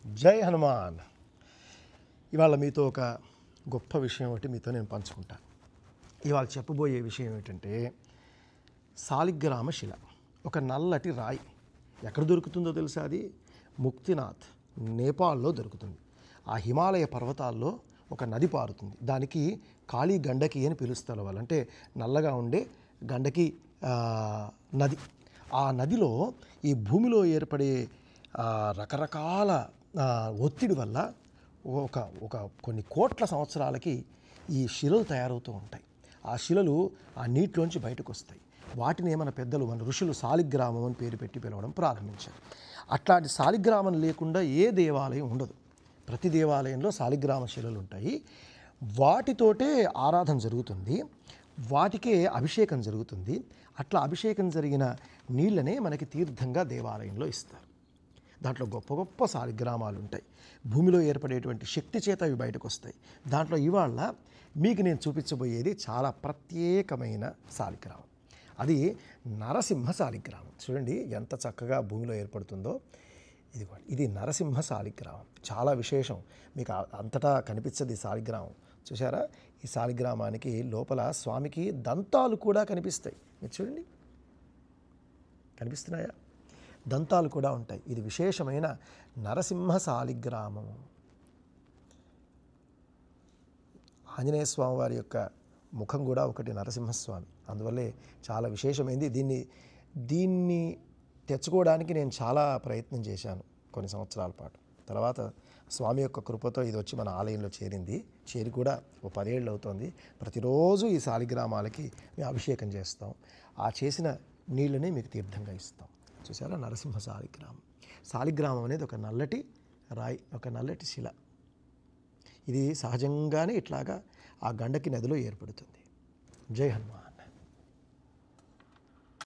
జై హనుమాన్. ఇవాళ మీతో ఒక గొప్ప విషయం ఒకటి మీతో నేను పంచుకుంటాను. ఇవాళ చెప్పబోయే విషయం ఏంటంటే సాలిగ్రామ శిల, ఒక నల్లటి రాయి. ఎక్కడ దొరుకుతుందో తెలుసా? అది ముక్తినాథ్, నేపాల్లో దొరుకుతుంది. ఆ హిమాలయ పర్వతాల్లో ఒక నది పారుతుంది. దానికి కాళీ గండకి అని పిలుస్తారు వాళ్ళు, అంటే నల్లగా ఉండే గండకి నది. ఆ నదిలో ఈ భూమిలో ఏర్పడే రకరకాల ఒత్తిడి వల్ల ఒక కొన్ని కోట్ల సంవత్సరాలకి ఈ శిలలు తయారవుతూ ఉంటాయి. ఆ శిలలు ఆ నీటిలోంచి బయటకు వస్తాయి. వాటిని మన పెద్దలు, మన ఋషులు సాలిగ్రామం అని పేరు పెట్టి పిలవడం ప్రారంభించారు. అట్లాంటి సాలిగ్రామం లేకుండా ఏ దేవాలయం ఉండదు. ప్రతి దేవాలయంలో సాలిగ్రామ శిలలు ఉంటాయి. వాటితోటే ఆరాధన జరుగుతుంది, వాటికే అభిషేకం జరుగుతుంది. అట్లా అభిషేకం జరిగిన నీళ్ళనే మనకి తీర్థంగా దేవాలయంలో ఇస్తారు. దాంట్లో గొప్ప గొప్ప సాలిగ్రామాలు ఉంటాయి. భూమిలో ఏర్పడేటువంటి శక్తి చేత అవి బయటకు వస్తాయి. దాంట్లో ఇవాళ మీకు నేను చూపించబోయేది చాలా ప్రత్యేకమైన సాలిగ్రామం. అది నరసింహ సాలిగ్రామం. చూడండి ఎంత చక్కగా భూమిలో ఏర్పడుతుందో. ఇది నరసింహ సాలిగ్రామం, చాలా విశేషం. మీకు అంతటా కనిపించదు ఈ సాలిగ్రామం. చూసారా? ఈ సాలిగ్రామానికి లోపల స్వామికి దంతాలు కూడా కనిపిస్తాయి. మీరు చూడండి, కనిపిస్తున్నాయా? దంతాలు కూడా ఉంటాయి. ఇది విశేషమైన నరసింహ సాలిగ్రామము. ఆంజనేయ స్వామి వారి యొక్క ముఖం కూడా ఒకటి నరసింహస్వామి, అందువల్లే చాలా విశేషమైంది. దీన్ని తెచ్చుకోవడానికి నేను చాలా ప్రయత్నం చేశాను కొన్ని సంవత్సరాల పాటు. తర్వాత స్వామి యొక్క కృపతో ఇది వచ్చి మన ఆలయంలో చేరి కూడా ఓ 10 ఏళ్ళు అవుతుంది. ప్రతిరోజు ఈ సాలిగ్రామాలకి మేము అభిషేకం చేస్తాం. ఆ చేసిన నీళ్ళని మీకు తీర్థంగా ఇస్తాం. చూసారా? నరసింహ సాలిగ్రామం. సాలిగ్రామం అనేది ఒక నల్లటి రాయి, ఒక నల్లటి శిల. ఇది సహజంగానే ఇట్లాగా ఆ గండకి నదిలో ఏర్పడుతుంది. జై హనుమాన్.